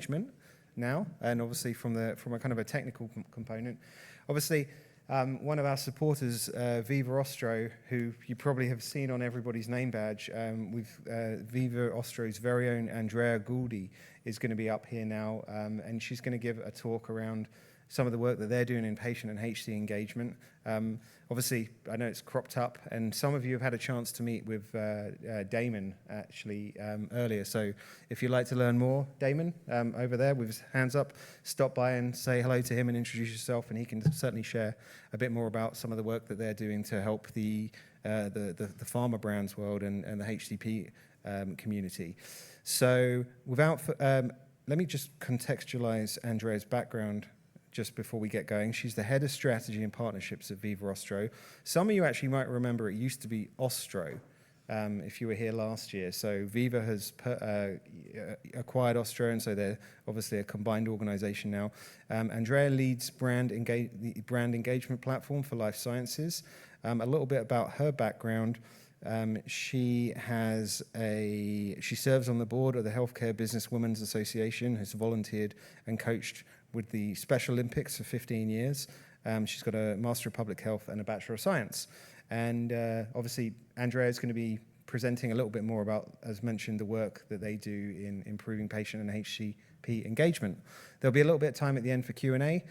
engagement now, and obviously from a kind of a technical component. Obviously, one of our supporters, Veeva Ostro, who you probably have seen on everybody's name badge, with Veeva Ostro's very own Andrea Goudie is going to be up here now, and she's going to give a talk around some of the work that they're doing in patient and HCP engagement. Obviously, I know it's cropped up, and some of you have had a chance to meet with Damon, actually, earlier. So if you'd like to learn more, Damon, over there with his hands up, stop by and say hello to him and introduce yourself, and he can certainly share a bit more about some of the work that they're doing to help the pharma brands world and the HCP community. So let me just contextualize Andrea's background just before we get going. She's the head of strategy and partnerships at Veeva Ostro. Some of you actually might remember it used to be Ostro, if you were here last year. So Veeva has acquired Ostro, and so they're obviously a combined organization now. Andrea leads the brand engagement platform for life sciences. A little bit about her background. She serves on the board of the Healthcare Business Women's Association, has volunteered and coached with the Special Olympics for 15 years. She's got a Master of Public Health and a Bachelor of Science. And obviously, Andrea is going to be presenting a little bit more about, as mentioned, the work that they do in improving patient and HCP engagement. There'll be a little bit of time at the end for Q&A.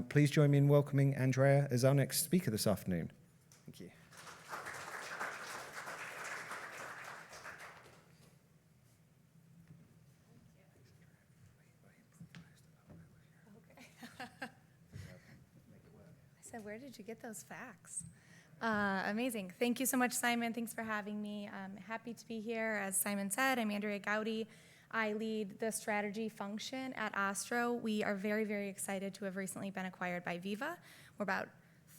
Please join me in welcoming Andrea as our next speaker this afternoon. Thank you. Where did you get those facts? Amazing. Thank you so much, Simon. Thanks for having me. I'm happy to be here. As Simon said, I'm Andrea Goudie. I lead the strategy function at Ostro. We are very, very excited to have recently been acquired by Veeva. We're about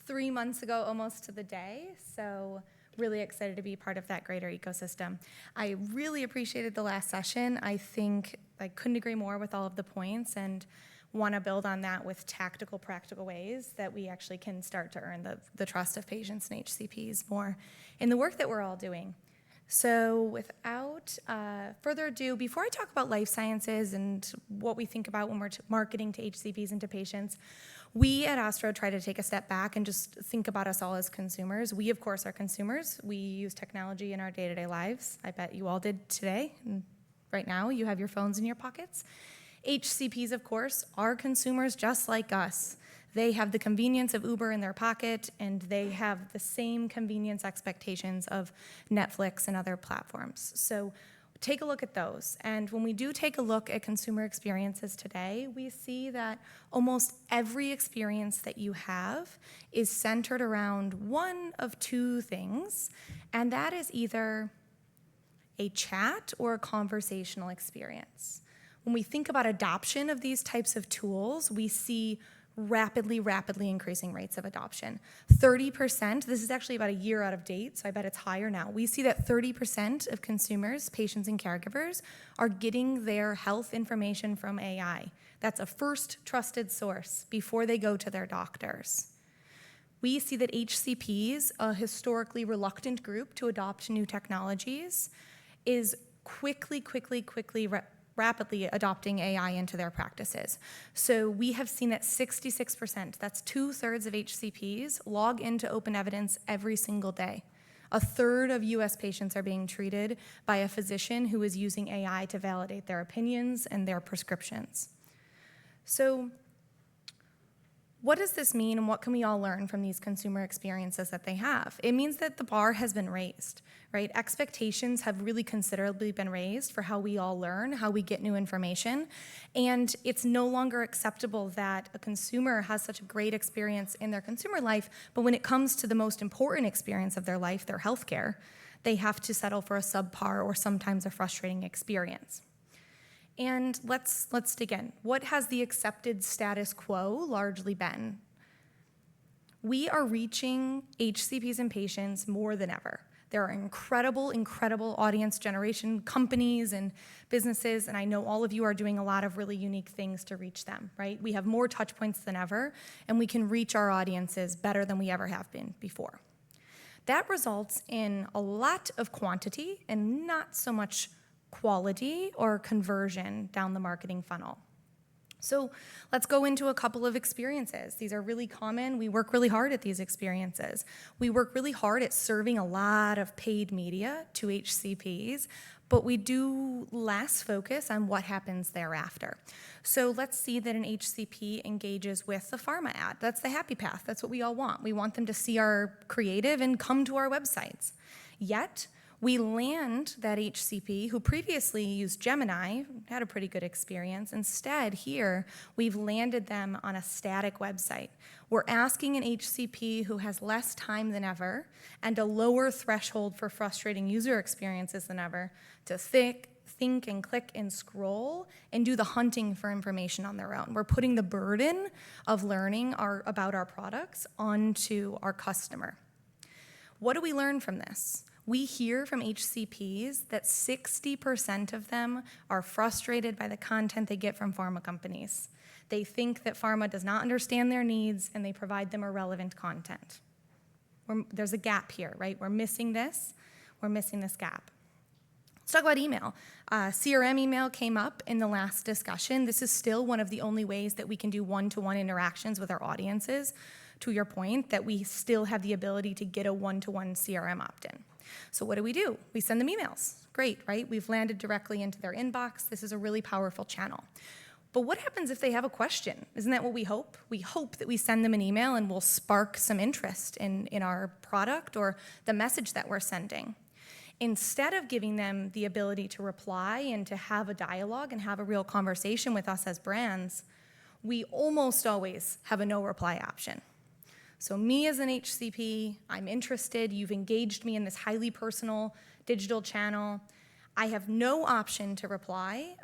3 months ago, almost to the day, so really excited to be part of that greater ecosystem. I really appreciated the last session. I think I couldn't agree more with all of the points, and want to build on that with tactical, practical ways that we actually can start to earn the trust of patients and HCPs more in the work that we're all doing. So without further ado, before I talk about life sciences and what we think about when we're marketing to HCPs and to patients, we at Ostro try to take a step back and just think about us all as consumers. We, of course, are consumers. We use technology in our day-to-day lives. I bet you all did today. And right now, you have your phones in your pockets. HCPs, of course, are consumers just like us. They have the convenience of Uber in their pocket, and they have the same convenience expectations of Netflix and other platforms. So take a look at those. And when we do take a look at consumer experiences today, we see that almost every experience that you have is centered around one of two things, and that is either a chat or a conversational experience. When we think about adoption of these types of tools, we see rapidly increasing rates of adoption. 30%, this is actually about a year out of date, so I bet it's higher now. We see that 30% of consumers, patients, and caregivers are getting their health information from AI. That's a first trusted source before they go to their doctors. We see that HCPs, a historically reluctant group to adopt new technologies, is rapidly adopting AI into their practices. So we have seen that 66%, that's 2/3 of HCPs, log into open evidence every single day. 1/3 of US patients are being treated by a physician who is using AI to validate their opinions and their prescriptions. So what does this mean, and what can we all learn from these consumer experiences that they have? It means that the bar has been raised, right? Expectations have really considerably been raised for how we all learn, how we get new information, and it's no longer acceptable that a consumer has such a great experience in their consumer life, but when it comes to the most important experience of their life, their healthcare, they have to settle for a subpar or sometimes a frustrating experience. And let's dig in. What has the accepted status quo largely been? We are reaching HCPs and patients more than ever. There are incredible audience generation companies and businesses, and I know all of you are doing a lot of really unique things to reach them, right? We have more touch points than ever, and we can reach our audiences better than we ever have been before. That results in a lot of quantity and not so much quality or conversion down the marketing funnel. So let's go into a couple of experiences. These are really common. We work really hard at these experiences. We work really hard at serving a lot of paid media to HCPs, but we do less focus on what happens thereafter. So let's see that an HCP engages with the pharma ad. That's the happy path. That's what we all want. We want them to see our creative and come to our websites. Yet, we land that HCP who previously used Gemini, had a pretty good experience. Instead, here, we've landed them on a static website. We're asking an HCP who has less time than ever and a lower threshold for frustrating user experiences than ever to think and click and scroll and do the hunting for information on their own. We're putting the burden of learning about our products onto our customer. What do we learn from this? We hear from HCPs that 60% of them are frustrated by the content they get from pharma companies. They think that pharma does not understand their needs and they provide them irrelevant content. There's a gap here, right? We're missing this gap. Let's talk about email. CRM email came up in the last discussion. This is still one of the only ways that we can do one-to-one interactions with our audiences, to your point, that we still have the ability to get a one-to-one CRM opt-in. So what do? We send them emails. Great, right? We've landed directly into their inbox. This is a really powerful channel. But what happens if they have a question? Isn't that what we hope? We hope that we send them an email and we'll spark some interest in our product or the message that we're sending. Instead of giving them the ability to reply and to have a dialogue and have a real conversation with us as brands, we almost always have a no reply option. So me as an HCP, I'm interested, you've engaged me in this highly personal digital channel. I have no option to reply,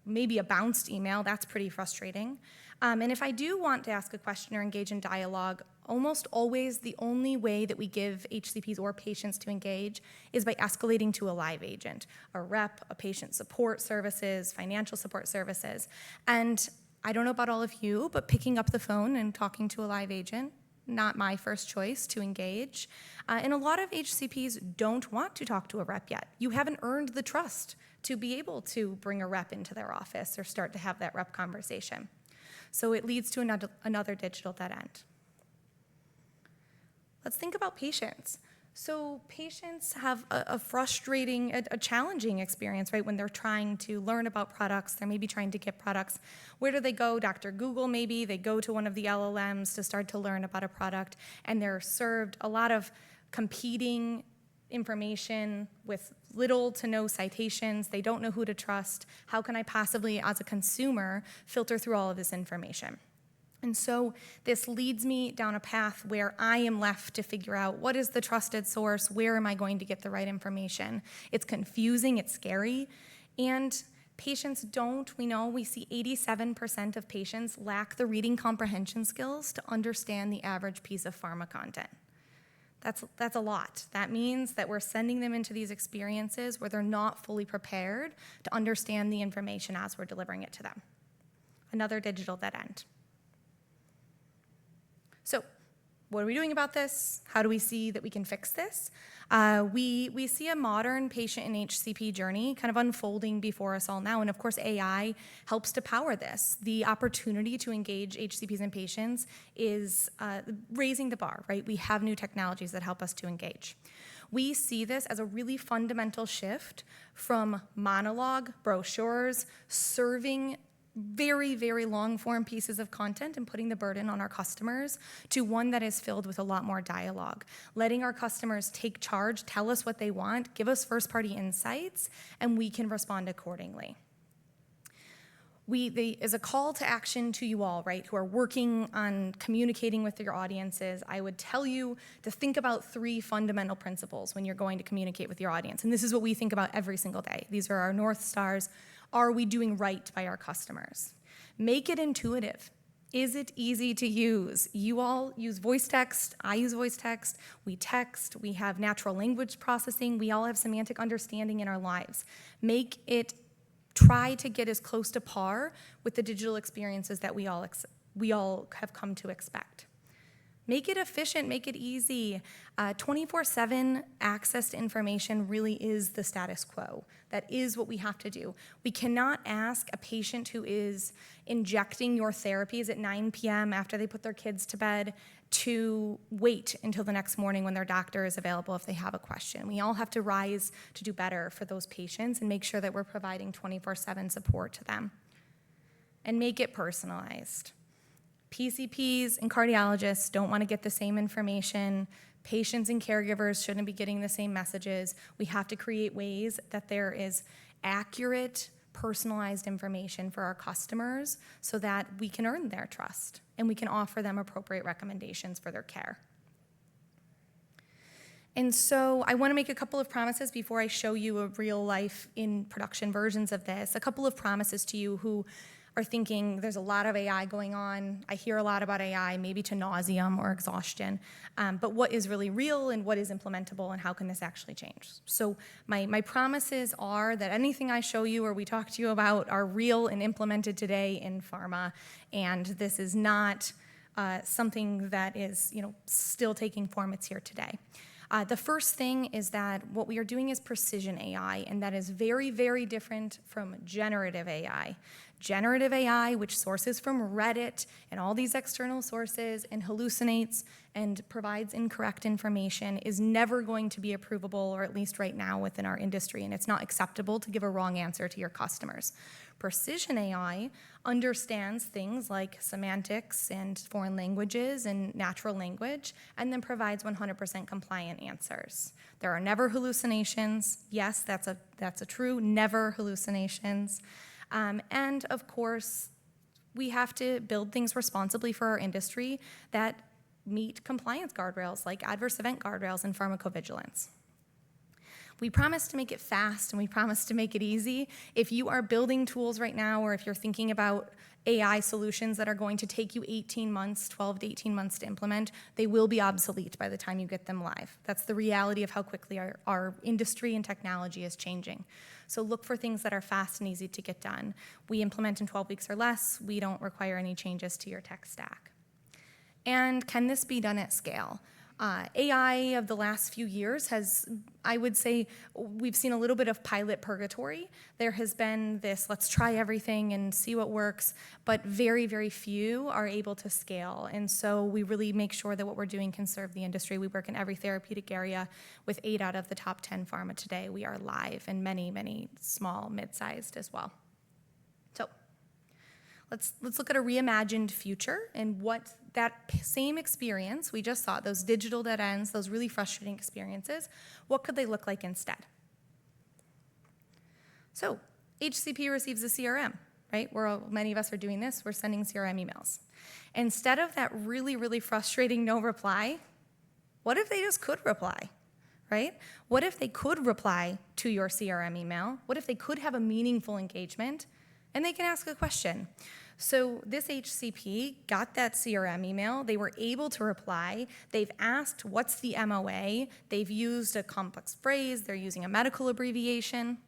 maybe a bounced email, that's pretty frustrating. And if I do want to ask a question or engage in dialogue, almost always the only way that we give HCPs or patients to engage is by escalating to a live agent, a rep, a patient support services, financial support services. And I don't know about all of you, but picking up the phone and talking to a live agent, not my first choice to engage. And a lot of HCPs don't want to talk to a rep yet. You haven't earned the trust to be able to bring a rep into their office or start to have that rep conversation. So it leads to another digital dead end. Let's think about patients. So patients have a frustrating, a challenging experience, right? When they're trying to learn about products, they're maybe trying to get products. Where do they go? Dr. Google maybe, they go to one of the LLMs to start to learn about a product, and they're served a lot of competing information with little to no citations. They don't know who to trust. How can I possibly, as a consumer, filter through all of this information? And so this leads me down a path where I am left to figure out what is the trusted source, where am I going to get the right information? It's confusing, it's scary, and patients don't, we see 87% of patients lack the reading comprehension skills to understand the average piece of pharma content. That's a lot. That means that we're sending them into these experiences where they're not fully prepared to understand the information as we're delivering it to them. Another digital dead end. So what are we doing about this? How do we see that we can fix this? We see a modern patient and HCP journey kind of unfolding before us all now, and of course AI helps to power this. The opportunity to engage HCPs and patients is raising the bar, right? We have new technologies that help us to engage. We see this as a really fundamental shift from monologue, brochures, serving very, very long form pieces of content and putting the burden on our customers to one that is filled with a lot more dialogue, letting our customers take charge, tell us what they want, give us first party insights, and we can respond accordingly. As a call to action to you all, right, who are working on communicating with your audiences, I would tell you to think about 3 fundamental principles when you're going to communicate with your audience. And this is what we think about every single day. These are our North Stars. Are we doing right by our customers? Make it intuitive. Is it easy to use? You all use voice text. I use voice text. We text. We have natural language processing. We all have semantic understanding in our lives. Try to get as close to par with the digital experiences that we all have come to expect. Make it efficient, make it easy. 24/7 access to information really is the status quo. That is what we have to do. We cannot ask a patient who is injecting your therapies at 9 p.m. after they put their kids to bed to wait until the next morning when their doctor is available if they have a question. We all have to rise to do better for those patients and make sure that we're providing 24/7 support to them. And make it personalized. PCPs and cardiologists don't want to get the same information. Patients and caregivers shouldn't be getting the same messages. We have to create ways that there is accurate, personalized information for our customers so that we can earn their trust and we can offer them appropriate recommendations for their care. And so I want to make a couple of promises before I show you a real life in production versions of this. A couple of promises to you who are thinking there's a lot of AI going on. I hear a lot about AI, maybe to nauseam or exhaustion, but what is really real and what is implementable and how can this actually change? So my promises are that anything I show you or we talk to you about are real and implemented today in pharma, and this is not something that is still taking form. It's here today. The first thing is that what we are doing is precision AI, and that is very, very different from generative AI. Generative AI, which sources from Reddit and all these external sources and hallucinates and provides incorrect information, is never going to be approvable, or at least right now within our industry, and it's not acceptable to give a wrong answer to your customers. Precision AI understands things like semantics and foreign languages and natural language, and then provides 100% compliant answers. There are never hallucinations. Yes, that's a true never hallucinations. And of course, we have to build things responsibly for our industry that meet compliance guardrails like adverse event guardrails and pharmacovigilance. We promise to make it fast and we promise to make it easy. If you are building tools right now, or if you're thinking about AI solutions that are going to take you 18 months, 12 to 18 months to implement, they will be obsolete by the time you get them live. That's the reality of how quickly our industry and technology is changing. So look for things that are fast and easy to get done. We implement in 12 weeks or less. We don't require any changes to your tech stack. And can this be done at scale? AI of the last few years has, I would say, we've seen a little bit of pilot purgatory. There has been this, let's try everything and see what works, but very, very few are able to scale. And so we really make sure that what we're doing can serve the industry. We work in every therapeutic area with 8 out of the top 10 pharma today. We are live, and many, many small, mid-sized as well. So let's look at a reimagined future and what that same experience we just saw, those digital dead ends, those really frustrating experiences, what could they look like instead? So HCP receives a CRM, right? Many of us are doing this. We're sending CRM emails. Instead of that really, really frustrating no reply, what if they just could reply, right? What if they could reply to your CRM email? What if they could have a meaningful engagement and they can ask a question? So this HCP got that CRM email. They were able to reply. They've asked, what's the MOA? They've used a complex phrase. They're using a medical abbreviation,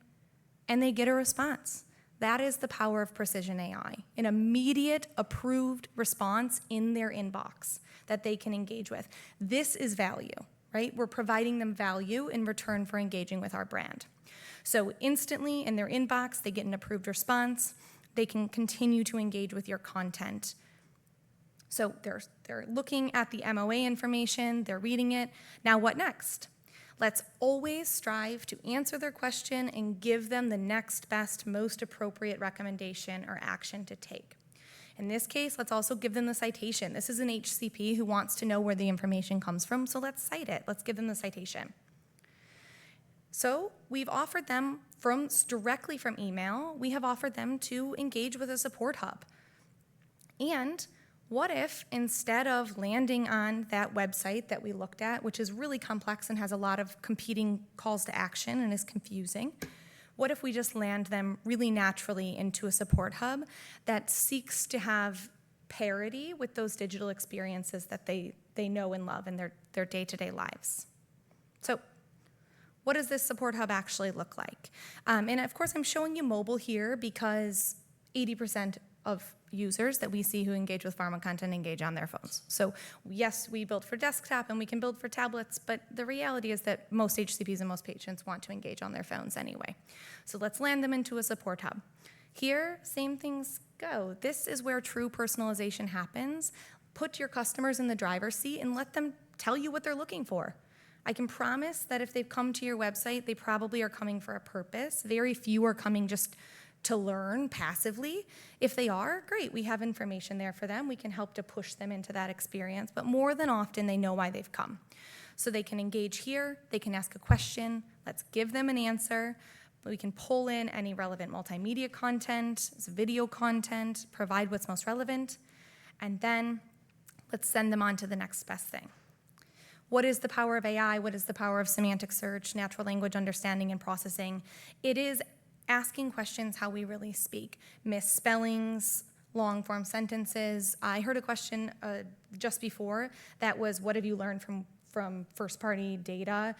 and they get a response. That is the power of precision AI, an immediate approved response in their inbox that they can engage with. This is value, right? We're providing them value in return for engaging with our brand. So instantly in their inbox, they get an approved response. They can continue to engage with your content. So they're looking at the MOA information, they're reading it. Now what next? Let's always strive to answer their question and give them the next best, most appropriate recommendation or action to take. In this case, let's also give them the citation. This is an HCP who wants to know where the information comes from, so let's cite it. Let's give them the citation. So we've offered them directly from email, we have offered them to engage with a support hub. And what if instead of landing on that website that we looked at, which is really complex and has a lot of competing calls to action and is confusing, what if we just land them really naturally into a support hub that seeks to have parity with those digital experiences that they know and love in their day-to-day lives? So what does this support hub actually look like? And of course, I'm showing you mobile here because 80% of users that we see who engage with pharma content engage on their phones. So yes, we build for desktop and we can build for tablets, but the reality is that most HCPs and most patients want to engage on their phones anyway. So let's land them into a support hub. Here, same things go. This is where true personalization happens. Put your customers in the driver's seat and let them tell you what they're looking for. I can promise that if they've come to your website, they probably are coming for a purpose. Very few are coming just to learn passively. If they are, great, we have information there for them. We can help to push them into that experience, but more than often, they know why they've come. So they can engage here, they can ask a question, let's give them an answer. We can pull in any relevant multimedia content, video content, provide what's most relevant, and then let's send them on to the next best thing. What is the power of AI? What is the power of semantic search, natural language understanding and processing? It is asking questions how we really speak. Misspellings, long-form sentences. I heard a question just before that was, what have you learned from first-party data?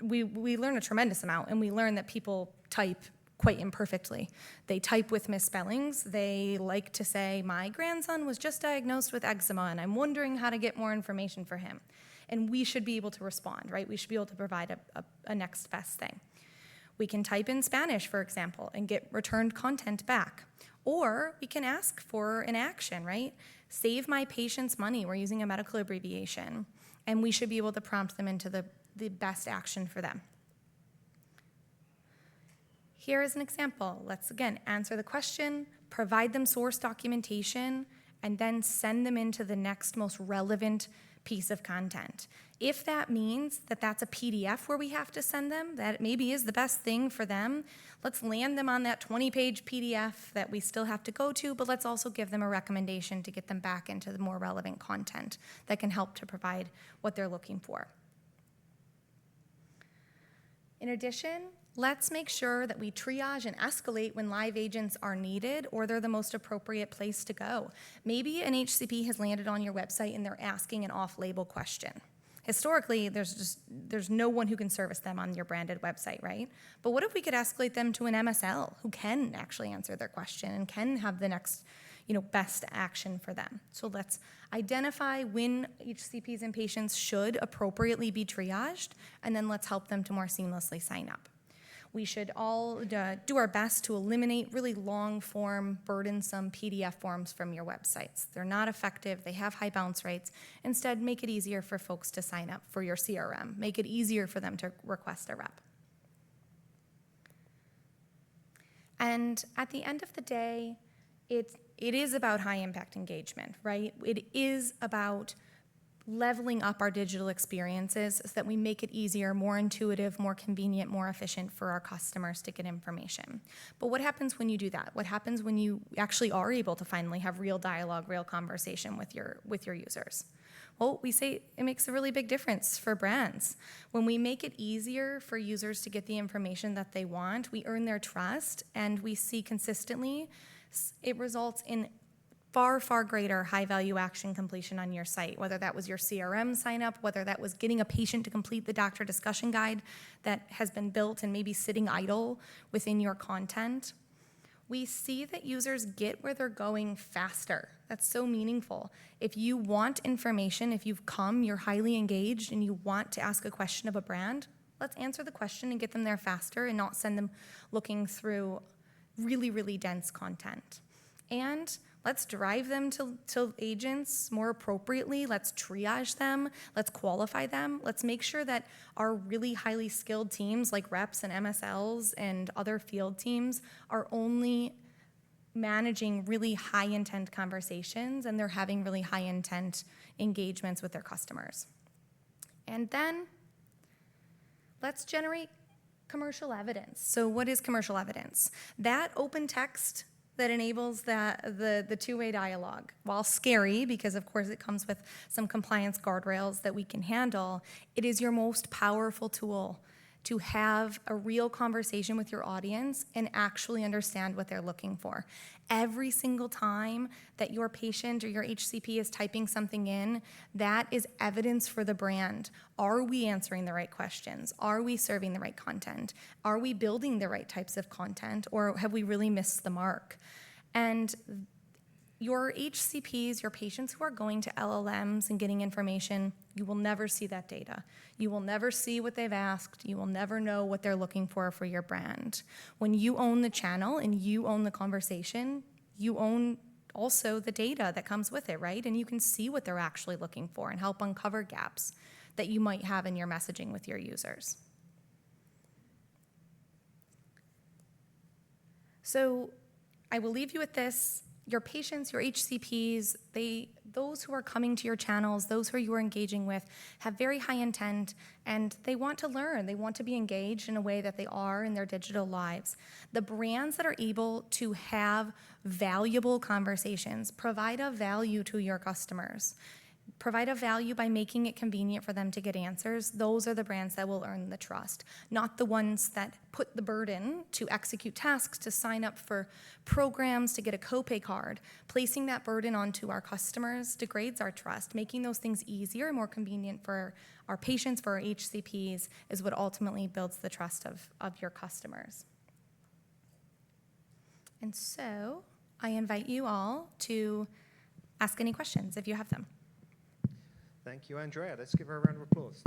We learn a tremendous amount, and we learn that people type quite imperfectly. They type with misspellings. They like to say, my grandson was just diagnosed with eczema, and I'm wondering how to get more information for him. And we should be able to respond, right? We should be able to provide a next best thing. We can type in Spanish, for example, and get returned content back. Or we can ask for an action, right? Save my patient's money. We're using a medical abbreviation. And we should be able to prompt them into the best action for them. Here is an example. Let's, again, answer the question, provide them source documentation, and then send them into the next most relevant piece of content. If that means that that's a PDF where we have to send them, that maybe is the best thing for them, let's land them on that 20-page PDF that we still have to go to, but let's also give them a recommendation to get them back into the more relevant content that can help to provide what they're looking for. In addition, let's make sure that we triage and escalate when live agents are needed or they're the most appropriate place to go. Maybe an HCP has landed on your website and they're asking an off-label question. Historically, there's no one who can service them on your branded website, right? But what if we could escalate them to an MSL who can actually answer their question and can have the next, best action for them? So let's identify when HCPs and patients should appropriately be triaged, and then let's help them to more seamlessly sign up. We should all do our best to eliminate really long-form, burdensome PDF forms from your websites. They're not effective. They have high bounce rates. Instead, make it easier for folks to sign up for your CRM. Make it easier for them to request a rep. And at the end of the day, it is about high-impact engagement, right? It is about leveling up our digital experiences so that we make it easier, more intuitive, more convenient, more efficient for our customers to get information. But what happens when you do that? What happens when you actually are able to finally have real dialogue, real conversation with your users? Well, we say it makes a really big difference for brands. When we make it easier for users to get the information that they want, we earn their trust, and we see consistently it results in far, far greater high-value action completion on your site, whether that was your CRM sign-up, whether that was getting a patient to complete the doctor discussion guide that has been built and maybe sitting idle within your content. We see that users get where they're going faster. That's so meaningful. If you want information, if you've come, you're highly engaged, and you want to ask a question of a brand, let's answer the question and get them there faster and not send them looking through really, really dense content. And let's drive them to agents more appropriately. Let's triage them. Let's qualify them. Let's make sure that our really highly skilled teams like reps and MSLs and other field teams are only managing really high intent conversations, and they're having really high intent engagements with their customers. And then let's generate commercial evidence. So what is commercial evidence? That open text that enables the two-way dialogue. While scary, because of course it comes with some compliance guardrails that we can handle, it is your most powerful tool to have a real conversation with your audience and actually understand what they're looking for. Every single time that your patient or your HCP is typing something in, that is evidence for the brand. Are we answering the right questions? Are we serving the right content? Are we building the right types of content, or have we really missed the mark? And your HCPs, your patients who are going to LLMs and getting information, you will never see that data. You will never see what they've asked. You will never know what they're looking for your brand. When you own the channel and you own the conversation, you own also the data that comes with it, right? And you can see what they're actually looking for and help uncover gaps that you might have in your messaging with your users. So I will leave you with this. Your patients, your HCPs, those who are coming to your channels, those who you are engaging with, have very high intent, and they want to learn. They want to be engaged in a way that they are in their digital lives. The brands that are able to have valuable conversations, provide a value to your customers, provide a value by making it convenient for them to get answers, those are the brands that will earn the trust, not the ones that put the burden to execute tasks, to sign up for programs, to get a copay card. Placing that burden onto our customers degrades our trust. Making those things easier and more convenient for our patients, for our HCPs, is what ultimately builds the trust of your customers. And so I invite you all to ask any questions if you have them. Thank you, Andrea. Let's give her a round of applause.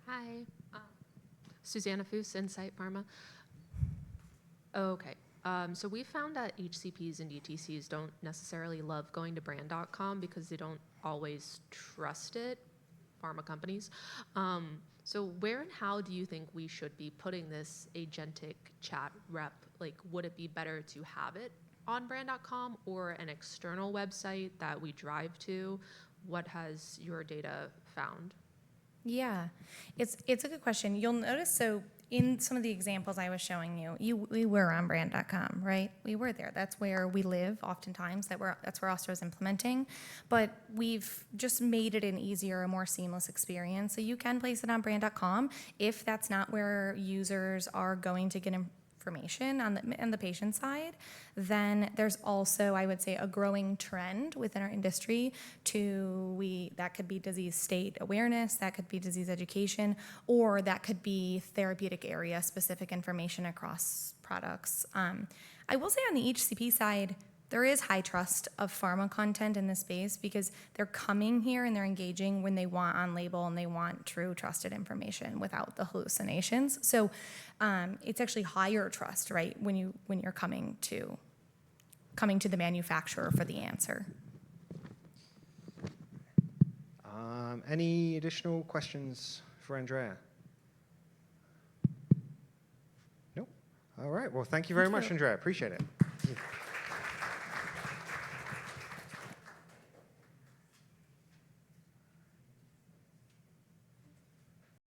Hi, Susanna Foos, Insight Pharma. Okay, so we found that HCPs and DTCs don't necessarily love going to brand.com because they don't always trust it, pharma companies. So where and how do you think we should be putting this agentic chat rep? Like, would it be better to have it on brand.com or an external website that we drive to? What has your data found? Yeah, it's a good question. You'll notice, so in some of the examples I was showing you, we were on brand.com, right? We were there. That's where we live oftentimes. That's where Ostro is implementing. But we've just made it an easier, a more seamless experience. So you can place it on brand.com if that's not where users are going to get information on the patient side. Then there's also, I would say, a growing trend within our industry that could be disease state awareness, that could be disease education, or that could be therapeutic area specific information across products. I will say on the HCP side, there is high trust of pharma content in this space because they're coming here and they're engaging when they want on label and they want true trusted information without the hallucinations. So it's actually higher trust, right, when you're coming to the manufacturer for the answer. Any additional questions for Andrea? No? All right. Well, thank you very much, Andrea. Appreciate it.